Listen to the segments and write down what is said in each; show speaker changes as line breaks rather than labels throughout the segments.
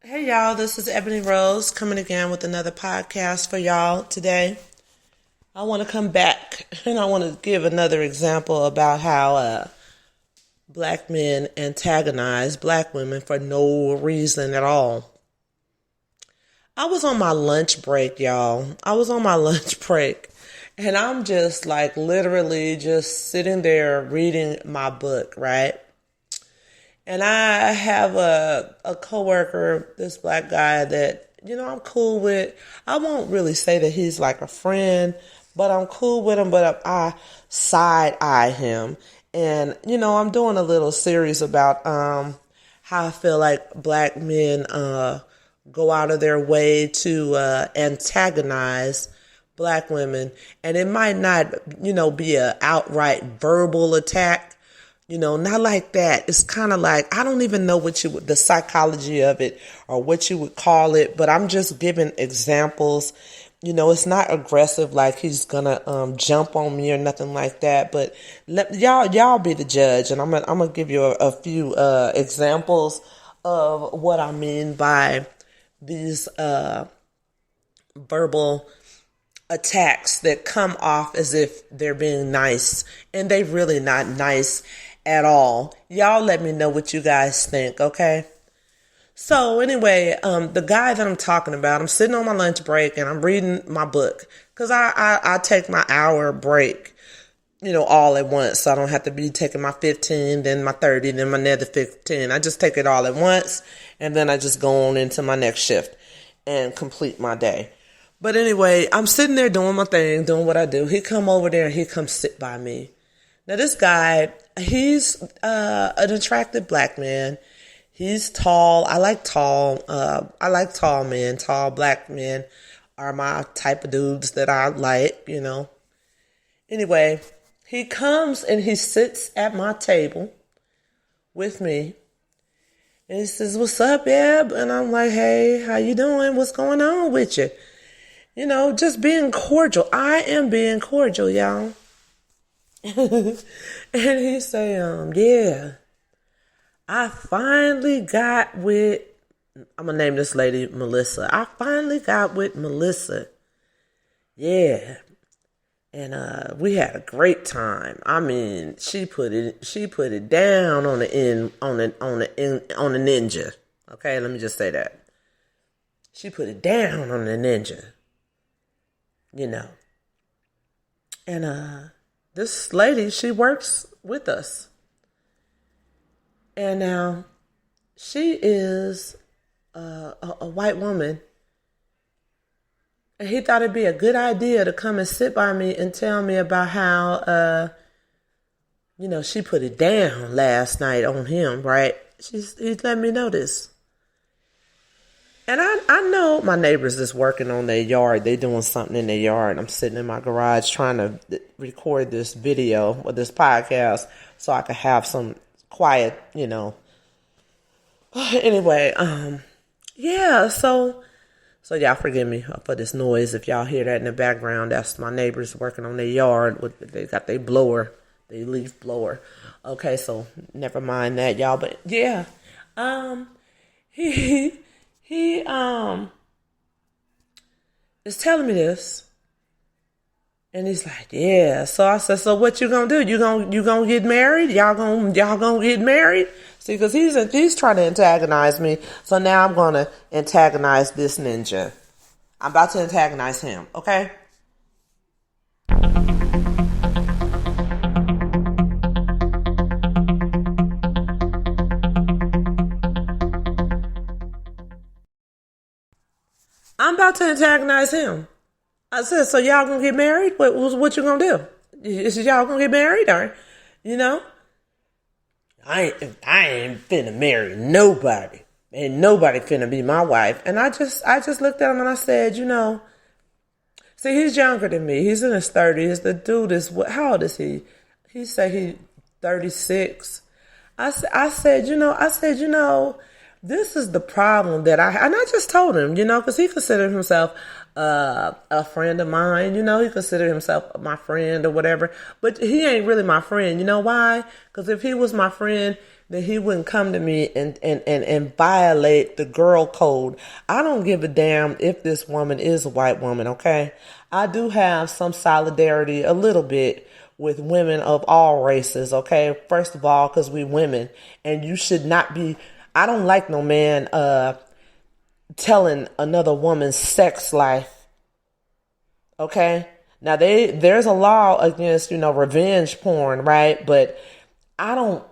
Hey y'all, this is Ebony Rose coming again with another podcast for y'all today. I want to come back and I want to give another example about how black men antagonize black women for no reason at all. I was on my lunch break, y'all. I was on my lunch break and I'm just like literally just sitting there reading my book, right? And I have a coworker, this black guy that, I'm cool with. I won't really say that he's like a friend, but I'm cool with him, but I side eye him. And, I'm doing a little series about how I feel like black men go out of their way to antagonize black women. And it might not, be a outright verbal attack. Not like that. It's kind of like, I don't even know the psychology of it or what you would call it, but I'm just giving examples. It's not aggressive like he's gonna jump on me or nothing like that, but y'all be the judge, and I'm gonna give you a few examples of what I mean by these verbal attacks that come off as if they're being nice, and they really not nice at all. Y'all let me know what you guys think, okay? So anyway, the guy that I'm talking about, I'm sitting on my lunch break and I'm reading my book because I take my hour break, all at once. So I don't have to be taking my 15, then my 30, then my another 15. I just take it all at once and then I just go on into my next shift and complete my day. But anyway, I'm sitting there doing my thing, doing what I do. He come over there and he comes sit by me. Now this guy, he's an attractive black man. He's tall. I like tall. I like tall men. Tall black men are my type of dudes that I like, Anyway, he comes and he sits at my table with me. And he says, "What's up, Eb?" And I'm like, "Hey, how you doing? What's going on with you?" Just being cordial. I am being cordial, y'all. And he say, yeah, I finally got with, I'm gonna name this lady Melissa. I finally got with Melissa. Yeah. And we had a great time. I mean, she put it down on the ninja. Okay, let me just say that. She put it down on the ninja. And this lady, she works with us. And now she is a white woman. And he thought it'd be a good idea to come and sit by me and tell me about how, she put it down last night on him, right? He let me know this. And I know my neighbors is working on their yard. They doing something in their yard. I'm sitting in my garage trying to record this video or this podcast so I could have some quiet, Anyway, yeah, so y'all forgive me for this noise. If y'all hear that in the background, that's my neighbors working on their yard. They got their blower, their leaf blower. Okay, so never mind that, y'all. But yeah, he is telling me this, and he's like, yeah. So I said, so what you gonna do? You gonna get married? Y'all gonna get married? See, because he's trying to antagonize me, so now I'm gonna antagonize this ninja. I'm about to antagonize him. Okay. I'm about to antagonize him. I said, so y'all gonna get married? What you gonna do? Is y'all gonna get married or, I ain't finna marry nobody. Ain't nobody finna be my wife. And I just looked at him and I said, see, he's younger than me. He's in his 30s. The dude is, how old is he? He said he 36. I said, this is the problem and I just told him, because he considered himself a friend of mine. You know, he considered himself my friend or whatever. But he ain't really my friend. You know why? Because if he was my friend, then he wouldn't come to me and violate the girl code. I don't give a damn if this woman is a white woman, okay? I do have some solidarity a little bit with women of all races, okay? First of all, because we women, and you should not be, I don't like no man telling another woman's sex life, okay? Now, there's a law against, revenge porn, right? But I don't,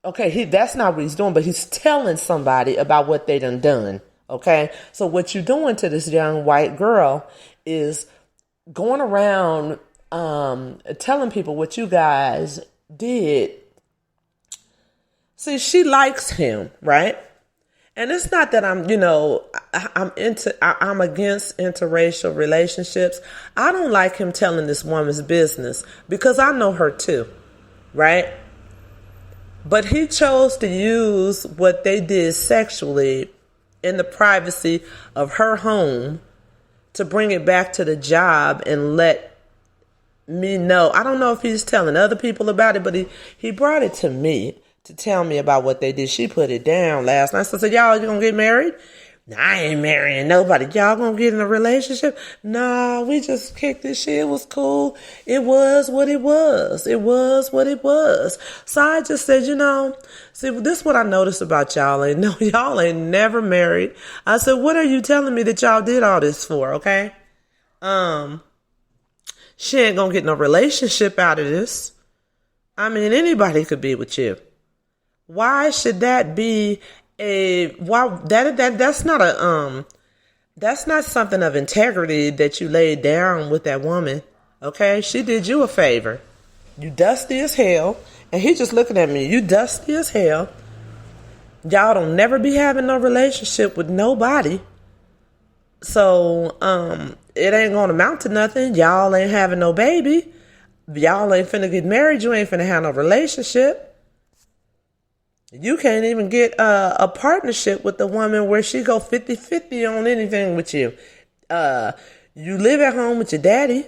okay, that's not what he's doing, but he's telling somebody about what they done, okay? So what you're doing to this young white girl is going around telling people what you guys did. See, she likes him, right? And it's not that I'm against interracial relationships. I don't like him telling this woman's business because I know her too, right? But he chose to use what they did sexually in the privacy of her home to bring it back to the job and let me know. I don't know if he's telling other people about it, but he brought it to me to tell me about what they did. She put it down last night. So I said, y'all, you gonna get married? Nah, I ain't marrying nobody. Y'all gonna get in a relationship? Nah, we just kicked this shit. It was cool. It was what it was. It was what it was. So I just said, see, this is what I noticed about y'all. Y'all ain't never married. I said, what are you telling me that y'all did all this for? Okay. She ain't gonna get no relationship out of this. I mean, anybody could be with you. Why should that be that's not something of integrity that you laid down with that woman. Okay? She did you a favor. You dusty as hell. And he just looking at me. You dusty as hell. Y'all don't never be having no relationship with nobody. So, it ain't gonna amount to nothing. Y'all ain't having no baby. Y'all ain't finna get married. You ain't finna have no relationship. You can't even get a partnership with the woman where she go 50-50 on anything with you. You live at home with your daddy,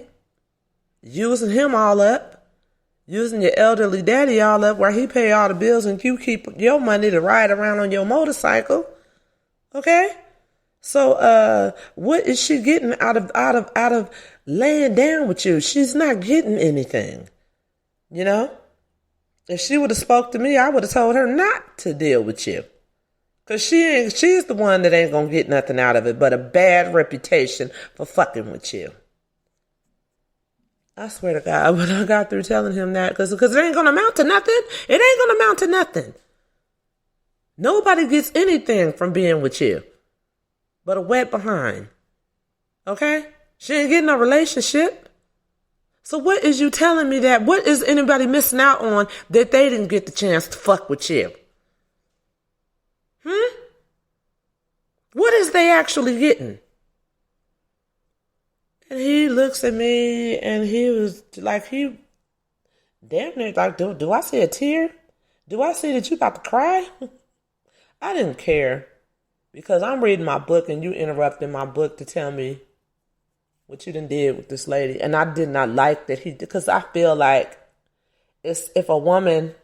using him all up, using your elderly daddy all up where he pay all the bills and you keep your money to ride around on your motorcycle. Okay? So, what is she getting out of laying down with you? She's not getting anything. If she would have spoke to me, I would have told her not to deal with you. Cause she's the one that ain't gonna get nothing out of it but a bad reputation for fucking with you. I swear to God, when I got through telling him that, cause it ain't gonna amount to nothing. It ain't gonna amount to nothing. Nobody gets anything from being with you but a wet behind. Okay? She ain't getting a relationship. So what is you telling me that? What is anybody missing out on that they didn't get the chance to fuck with you? What is they actually getting? And he looks at me and he was like, damn near like, do I see a tear? Do I see that you about to cry? I didn't care because I'm reading my book and you interrupted my book to tell me what you done did with this lady. And I did not like that because I feel like if a woman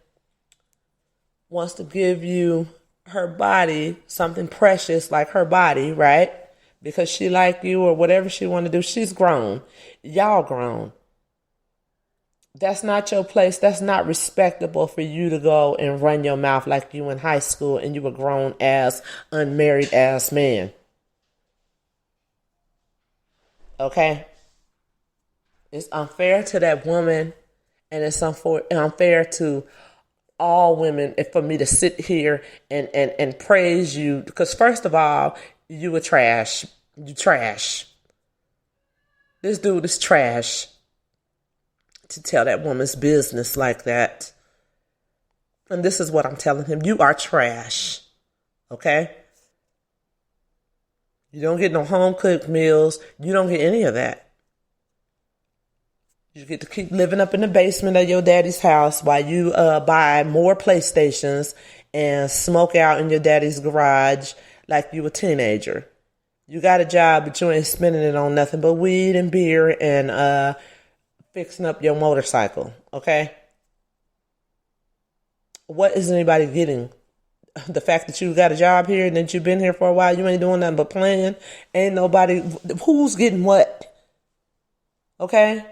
wants to give you her body, something precious like her body, right? Because she like you or whatever she want to do, she's grown. Y'all grown. That's not your place. That's not respectable for you to go and run your mouth like you in high school and you were grown ass, unmarried ass man. Okay? It's unfair to that woman, and it's unfair to all women for me to sit here and praise you. Because first of all, you were trash. You trash. This dude is trash to tell that woman's business like that. And this is what I'm telling him. You are trash. Okay? You don't get no home-cooked meals. You don't get any of that. You get to keep living up in the basement of your daddy's house while you buy more PlayStations and smoke out in your daddy's garage like you a teenager. You got a job, but you ain't spending it on nothing but weed and beer and fixing up your motorcycle. Okay? What is anybody getting? The fact that you got a job here and that you've been here for a while, you ain't doing nothing but playing. Ain't nobody, who's getting what? Okay?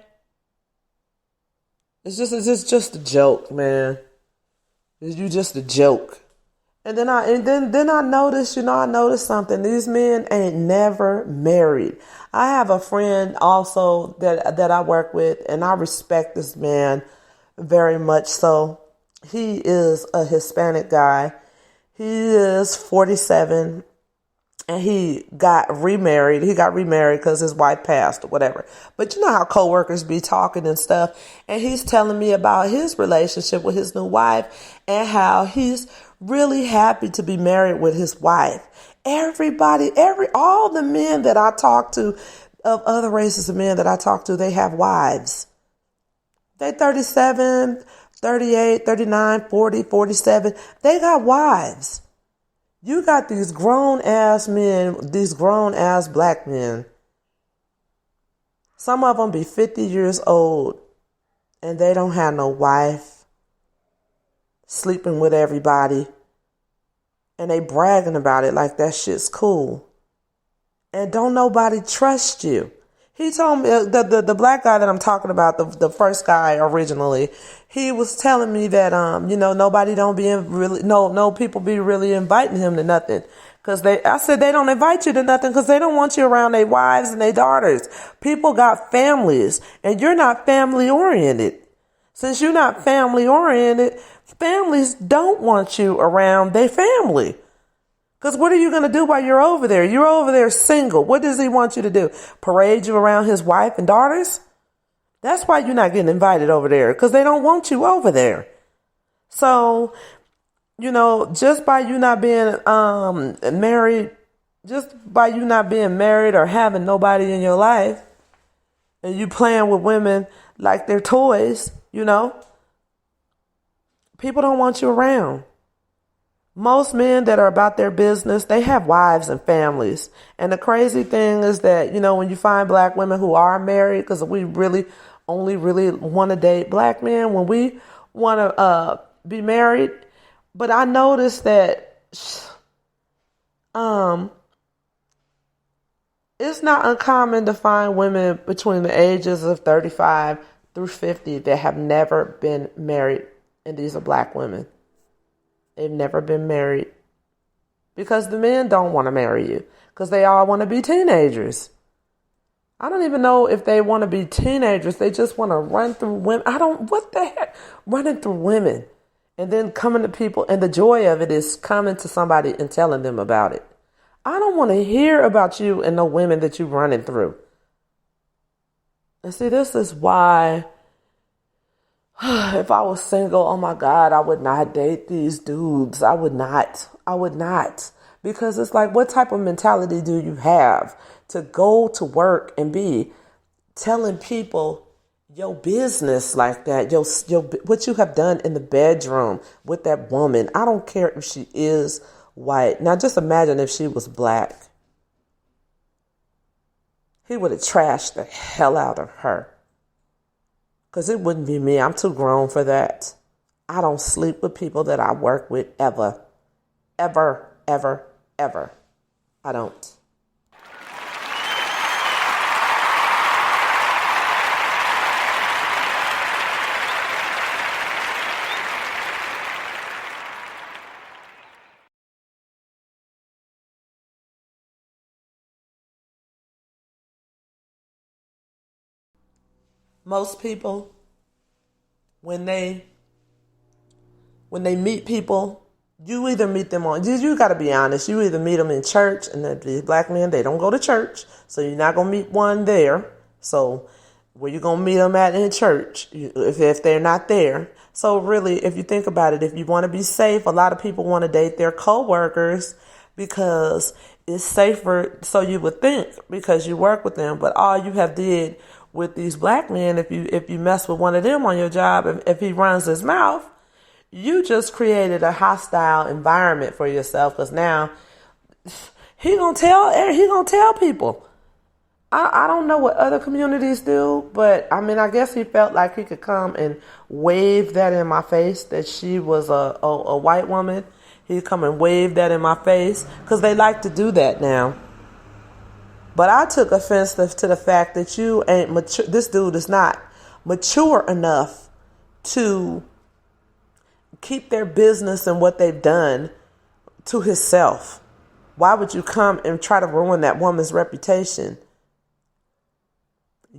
It's just a joke, man. You just a joke. And then I noticed, I noticed something. These men ain't never married. I have a friend also that I work with, and I respect this man very much so. He is a Hispanic guy. He is 47, and he got remarried. He got remarried because his wife passed or whatever. But you know how coworkers be talking and stuff. And he's telling me about his relationship with his new wife and how he's really happy to be married with his wife. All the men that I talk to, of other races of men that I talk to, they have wives. They 37, 38, 39, 40, 47. They got wives. You got these grown ass men, these grown ass black men. Some of them be 50 years old and they don't have no wife, sleeping with everybody. And they bragging about it like that shit's cool. And don't nobody trust you. He told me, the black guy that I'm talking about, the first guy originally, he was telling me that, nobody don't be no people be really inviting him to nothing. I said they don't invite you to nothing because they don't want you around their wives and their daughters. People got families and you're not family oriented. Since you're not family oriented, families don't want you around their family. Because what are you going to do while you're over there? You're over there single. What does he want you to do? Parade you around his wife and daughters? That's why you're not getting invited over there, because they don't want you over there. So, just by you not being married, or having nobody in your life, and you playing with women like they're toys, people don't want you around. Most men that are about their business, they have wives and families. And the crazy thing is that, when you find black women who are married, because we really only really want to date black men when we want to be married. But I noticed that it's not uncommon to find women between the ages of 35 through 50 that have never been married. And these are black women. They've never been married because the men don't want to marry you because they all want to be teenagers. I don't even know if they want to be teenagers. They just want to run through women. What the heck? Running through women and then coming to people. And the joy of it is coming to somebody and telling them about it. I don't want to hear about you and the women that you're running through. And see, this is why if I was single, oh my God, I would not date these dudes. I would not. Because it's like, what type of mentality do you have to go to work and be telling people your business like that? What you have done in the bedroom with that woman. I don't care if she is white. Now just imagine if she was black. He would have trashed the hell out of her. Because it wouldn't be me. I'm too grown for that. I don't sleep with people that I work with ever. Ever, ever, ever. I don't. Most people, when they meet people, you either meet them you got to be honest, you either meet them in church, and the black men, they don't go to church, so you're not going to meet one there. So where you going to meet them at in church if they're not there? So really, if you think about it, if you want to be safe, a lot of people want to date their coworkers because it's safer, so you would think, because you work with them. But all you have did with these black men, if you mess with one of them on your job, if he runs his mouth, you just created a hostile environment for yourself, because now he gonna tell people. I don't know what other communities do, but I mean, I guess he felt like he could come and wave that in my face that she was a white woman. He'd come and wave that in my face because they like to do that now. But I took offense to the fact that you ain't mature. This dude is not mature enough to keep their business and what they've done to himself. Why would you come and try to ruin that woman's reputation?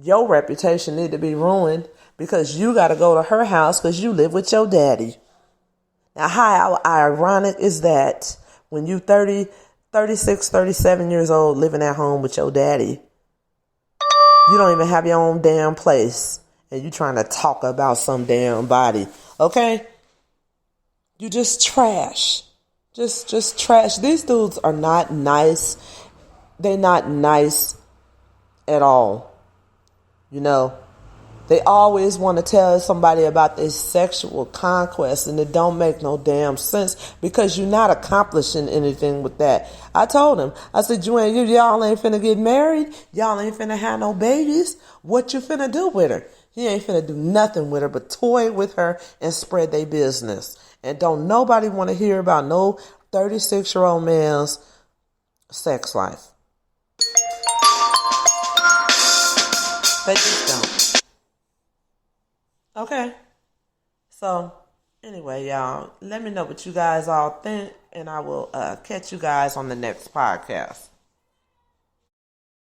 Your reputation need to be ruined because you got to go to her house because you live with your daddy. Now, how ironic is that when you 30, 36, 37 years old living at home with your daddy, you don't even have your own damn place and you trying to talk about some damn body, okay? You just trash. Just trash. These dudes are not nice. They're not nice at all. You know, they always want to tell somebody about their sexual conquest, and it don't make no damn sense because you're not accomplishing anything with that. I told him, I said, y'all ain't finna get married. Y'all ain't finna have no babies. What you finna do with her? He ain't finna do nothing with her but toy with her and spread their business. And don't nobody want to hear about no 36-year-old man's sex life. They just don't. Okay. So, anyway, y'all, let me know what you guys all think, and I will catch you guys on the next podcast.